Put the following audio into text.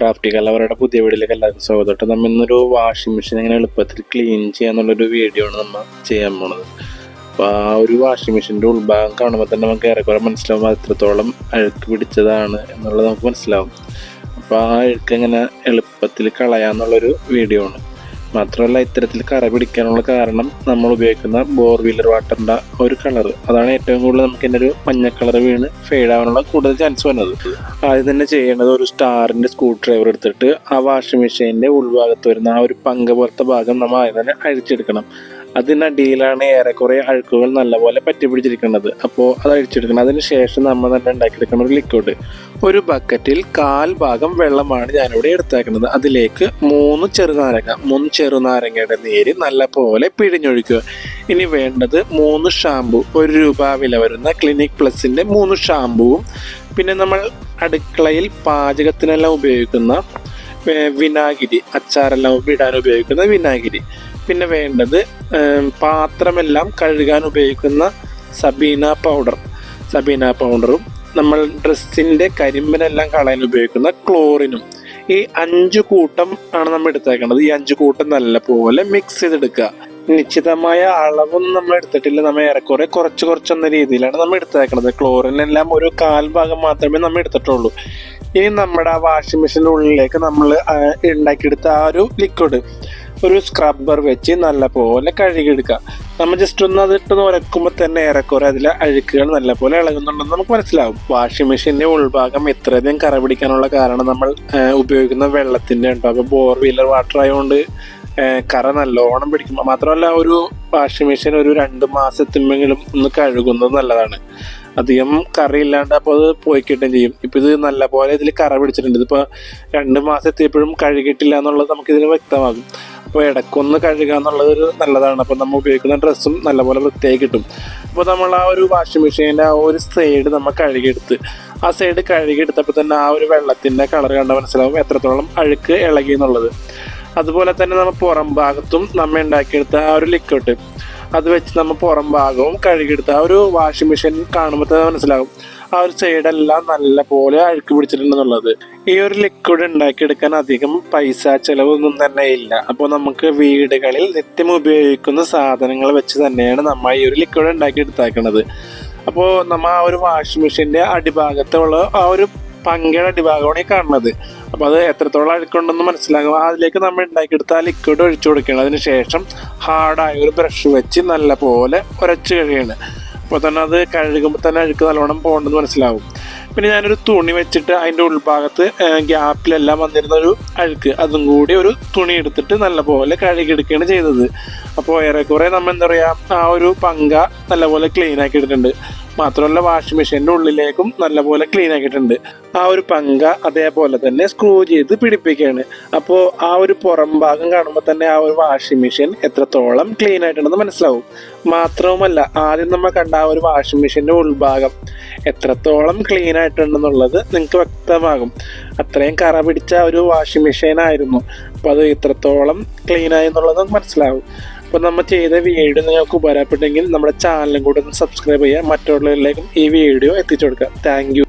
Crafty കലവറയുടെ പുതിയ വീഡിയോയിലേക്ക് എല്ലാവർക്കും സ്വാഗതം. നമ്മൾ ഇന്നൊരു വാഷിംഗ് മെഷീൻ എങ്ങനെ എളുപ്പത്തിൽ ക്ലീൻ ചെയ്യാന്നുള്ളൊരു വീഡിയോ ആണ് നമ്മൾ ചെയ്യാൻ പോണത്. അപ്പോൾ ആ ഒരു വാഷിംഗ് മെഷീൻ്റെ ഉൾഭാഗം കാണുമ്പോൾ തന്നെ നമുക്ക് ഏറെക്കുറെ മനസ്സിലാവും അത് എത്രത്തോളം അഴുക്ക് പിടിച്ചതാണ് എന്നുള്ളത് നമുക്ക് മനസ്സിലാവും. അപ്പോൾ ആ അഴുക്ക് എങ്ങനെ എളുപ്പത്തിൽ കളയാന്നുള്ളൊരു വീഡിയോ ആണ്. മാത്രമല്ല, ഇത്തരത്തിൽ കറ പിടിക്കാനുള്ള കാരണം നമ്മൾ ഉപയോഗിക്കുന്ന ബോർവീലർ വാട്ടറിൻ്റെ ഒരു കളറ്, അതാണ് ഏറ്റവും കൂടുതൽ നമുക്ക് ഇതിൻ്റെ ഒരു മഞ്ഞ കളർ വീണ് ഫെയ്ഡ് ആവാനുള്ള കൂടുതൽ ചാൻസ് വരുന്നത്. ആദ്യം തന്നെ ചെയ്യേണ്ടത് ഒരു സ്റ്റാറിൻ്റെ സ്ക്രൂ ഡ്രൈവർ എടുത്തിട്ട് ആ വാഷിംഗ് മെഷീൻ്റെ ഉൾഭാഗത്ത് വരുന്ന ആ ഒരു പങ്ക പോലത്തെ ഭാഗം നമ്മൾ ആദ്യം തന്നെ അഴിച്ചെടുക്കണം. അതിനടിയിലാണ് ഏറെക്കുറെ അഴുക്കുകൾ നല്ലപോലെ പറ്റി പിടിച്ചിരിക്കുന്നത്. അപ്പോൾ അത് അഴിച്ചെടുക്കണം. അതിന് ശേഷം നമ്മൾ തന്നെ ഉണ്ടാക്കിയെടുക്കുന്ന ഒരു ലിക്വിഡ്, ഒരു ബക്കറ്റിൽ 1/4 ഭാഗം വെള്ളമാണ് ഞാനിവിടെ എടുത്തേക്കുന്നത്. അതിലേക്ക് 3 ചെറുനാരങ്ങയുടെ നീര് നല്ലപോലെ പിഴിഞ്ഞൊഴിക്കുക. ഇനി വേണ്ടത് 3 ഷാമ്പു, ₹1 വില വരുന്ന ക്ലിനിക് പ്ലസിൻ്റെ 3 ഷാമ്പുവും, പിന്നെ നമ്മൾ അടുക്കളയിൽ പാചകത്തിനെല്ലാം ഉപയോഗിക്കുന്ന വിനാഗിരി, അച്ചാറെല്ലാം ഇടാൻ ഉപയോഗിക്കുന്ന വിനാഗിരി, പിന്നെ വേണ്ടത് പാത്രമെല്ലാം കഴുകാൻ ഉപയോഗിക്കുന്ന സബീന പൗഡറും, നമ്മൾ ഡ്രസ്സിൻ്റെ കരിമ്പനെല്ലാം കളയാൻ ഉപയോഗിക്കുന്ന ക്ലോറിനും. ഈ 5 കൂട്ടം ആണ് നമ്മൾ എടുത്തേക്കേണ്ടത്. ഈ 5 കൂട്ടം നല്ലപോലെ മിക്സ് ചെയ്തെടുക്കുക. നിശ്ചിതമായ അളവൊന്നും നമ്മൾ എടുത്തിട്ടില്ല, നമ്മൾ ഏറെക്കുറെ കുറച്ചെന്ന രീതിയിലാണ് നമ്മൾ എടുത്തേക്കുന്നത്. ക്ലോറിനെല്ലാം ഒരു 1/4 ഭാഗം മാത്രമേ നമ്മൾ എടുത്തിട്ടുള്ളൂ. ഇനി നമ്മുടെ ആ വാഷിംഗ് മെഷീൻ്റെ ഉള്ളിലേക്ക് നമ്മൾ ഉണ്ടാക്കിയെടുത്ത ആ ഒരു ലിക്വിഡ് ഒരു സ്ക്രബ്ബർ വെച്ച് നല്ലപോലെ കഴുകിയെടുക്കുക. നമ്മൾ ജസ്റ്റ് ഒന്ന് അതിട്ട് ഉരക്കുമ്പോൾ തന്നെ ഏറെക്കുറെ അതിലെ അഴുക്കുകൾ നല്ലപോലെ ഇളകുന്നുണ്ടെന്ന് നമുക്ക് മനസ്സിലാവും. വാഷിംഗ് മെഷീൻ്റെ ഉൾഭാഗം ഇത്രയധികം കറ പിടിക്കാനുള്ള കാരണം നമ്മൾ ഉപയോഗിക്കുന്ന വെള്ളത്തിൻ്റെ ഉണ്ടോ. അപ്പോൾ ബോർവീലർ വാട്ടർ ആയതുകൊണ്ട് കറ നല്ലോണം പിടിക്കും. മാത്രമല്ല, ഒരു വാഷിംഗ് മെഷീൻ ഒരു 2 മാസത്തിനെങ്കിലും ഒന്ന് കഴുകുന്നത് നല്ലതാണ്. അധികം കറിയില്ലാണ്ട് അപ്പോൾ അത് പോയി കിട്ടുകയും ചെയ്യും. ഇപ്പോൾ ഇത് നല്ലപോലെ ഇതിൽ കറ പിടിച്ചിട്ടുണ്ട്. ഇതിപ്പോൾ 2 മാസത്തെപ്പോഴും കഴുകിയിട്ടില്ല എന്നുള്ളത് നമുക്കിതിൽ വ്യക്തമാകും. അപ്പോൾ ഇടയ്ക്കൊന്ന് കഴുകുക എന്നുള്ളതൊരു നല്ലതാണ്. അപ്പോൾ നമ്മൾ ഉപയോഗിക്കുന്ന ഡ്രസ്സും നല്ലപോലെ വൃത്തിയായി കിട്ടും. അപ്പോൾ നമ്മൾ ആ ഒരു വാഷിംഗ് മെഷീൻ്റെ ആ ഒരു സൈഡ് നമ്മൾ കഴുകിയെടുത്ത്, ആ സൈഡ് കഴുകിയെടുത്തപ്പോൾ തന്നെ ആ ഒരു വെള്ളത്തിൻ്റെ കളർ കണ്ടാൽ മനസ്സിലാവും എത്രത്തോളം അഴുക്ക് ഇളകി എന്നുള്ളത്. അതുപോലെ തന്നെ നമ്മൾ പുറം ഭാഗത്തും നമ്മൾ ഉണ്ടാക്കിയെടുത്ത ആ ഒരു ലിക്വിഡ്, അത് വെച്ച് നമ്മൾ പുറം ഭാഗവും കഴുകിയെടുത്ത ആ ഒരു വാഷിംഗ് മെഷീൻ കാണുമ്പോൾ തന്നെ മനസ്സിലാകും ആ ഒരു സൈഡെല്ലാം നല്ലപോലെ അഴുക്ക് പിടിച്ചിട്ടുണ്ടെന്നുള്ളത്. ഈ ഒരു ലിക്വിഡ് ഉണ്ടാക്കിയെടുക്കാൻ അധികം പൈസ ചിലവൊന്നും തന്നെ ഇല്ല. അപ്പോൾ നമുക്ക് വീടുകളിൽ നിത്യം ഉപയോഗിക്കുന്ന സാധനങ്ങൾ വെച്ച് തന്നെയാണ് നമ്മൾ ഈ ഒരു ലിക്വിഡ് ഉണ്ടാക്കിയെടുത്താക്കുന്നത്. അപ്പോൾ നമ്മൾ ആ ഒരു വാഷിംഗ് മെഷീൻ്റെ അടിഭാഗത്തുള്ള ആ ഒരു പങ്കയുടെ അടിഭാഗമാണ് ഈ കാണുന്നത്. അപ്പോൾ അത് എത്രത്തോളം അഴുക്കുണ്ടെന്ന് മനസ്സിലാകും. അതിലേക്ക് നമ്മൾ ഉണ്ടാക്കിയെടുത്ത ആ ലിക്വിഡ് ഒഴിച്ചു കൊടുക്കുകയാണ്. അതിന് ശേഷം ഹാർഡായ ഒരു ബ്രഷ് വെച്ച് നല്ലപോലെ ഉരച്ച് കഴിയാണ്. അപ്പോൾ തന്നെ അത് കഴുകുമ്പോൾ തന്നെ അഴുക്ക് നല്ലോണം പോകണമെന്ന് മനസ്സിലാവും. പിന്നെ ഞാനൊരു തുണി വെച്ചിട്ട് അതിൻ്റെ ഉൾഭാഗത്ത് ഗ്യാപ്പിലെല്ലാം വന്നിരുന്ന ഒരു അഴുക്ക് അതും കൂടി ഒരു തുണി എടുത്തിട്ട് നല്ലപോലെ കഴുകിയെടുക്കുകയാണ് ചെയ്തത്. അപ്പോൾ ഏറെക്കുറെ നമ്മൾ എന്താ പറയുക, ആ ഒരു പങ്ക നല്ലപോലെ ക്ലീൻ ആക്കിയിട്ടുണ്ട്. മാത്രമല്ല, വാഷിംഗ് മെഷീൻ്റെ ഉള്ളിലേക്കും നല്ലപോലെ ക്ലീൻ ആക്കിയിട്ടുണ്ട്. ആ ഒരു പങ്ക അതേപോലെ തന്നെ സ്ക്രൂ ചെയ്ത് പിടിപ്പിക്കുകയാണ്. അപ്പോൾ ആ ഒരു പുറം ഭാഗം കാണുമ്പോൾ തന്നെ ആ ഒരു വാഷിംഗ് മെഷീൻ എത്രത്തോളം ക്ലീൻ ആയിട്ടുണ്ടെന്ന് മനസ്സിലാവും. മാത്രവുമല്ല, ആദ്യം നമ്മൾ കണ്ട ആ ഒരു വാഷിംഗ് മെഷീൻ്റെ ഉൾഭാഗം എത്രത്തോളം ക്ലീൻ ആയിട്ടുണ്ടെന്നുള്ളത് നിങ്ങൾക്ക് വ്യക്തമാകും. അത്രയും കറ പിടിച്ച ഒരു വാഷിംഗ് മെഷീൻ ആയിരുന്നു. അപ്പോൾ അത് ഇത്രത്തോളം ക്ലീൻ ആയി എന്നുള്ളത് നമുക്ക് മനസ്സിലാവും. അപ്പോൾ നമ്മൾ ചെയ്ത വീഡിയോ നിങ്ങൾക്ക് ഉപകാരപ്പെട്ടെങ്കിൽ നമ്മുടെ ചാനലും കൂടെ ഒന്ന് സബ്സ്ക്രൈബ് ചെയ്യുക. മറ്റുള്ളവരിലേക്കും ഈ വീഡിയോ എത്തിച്ചു കൊടുക്കുക. Thank you.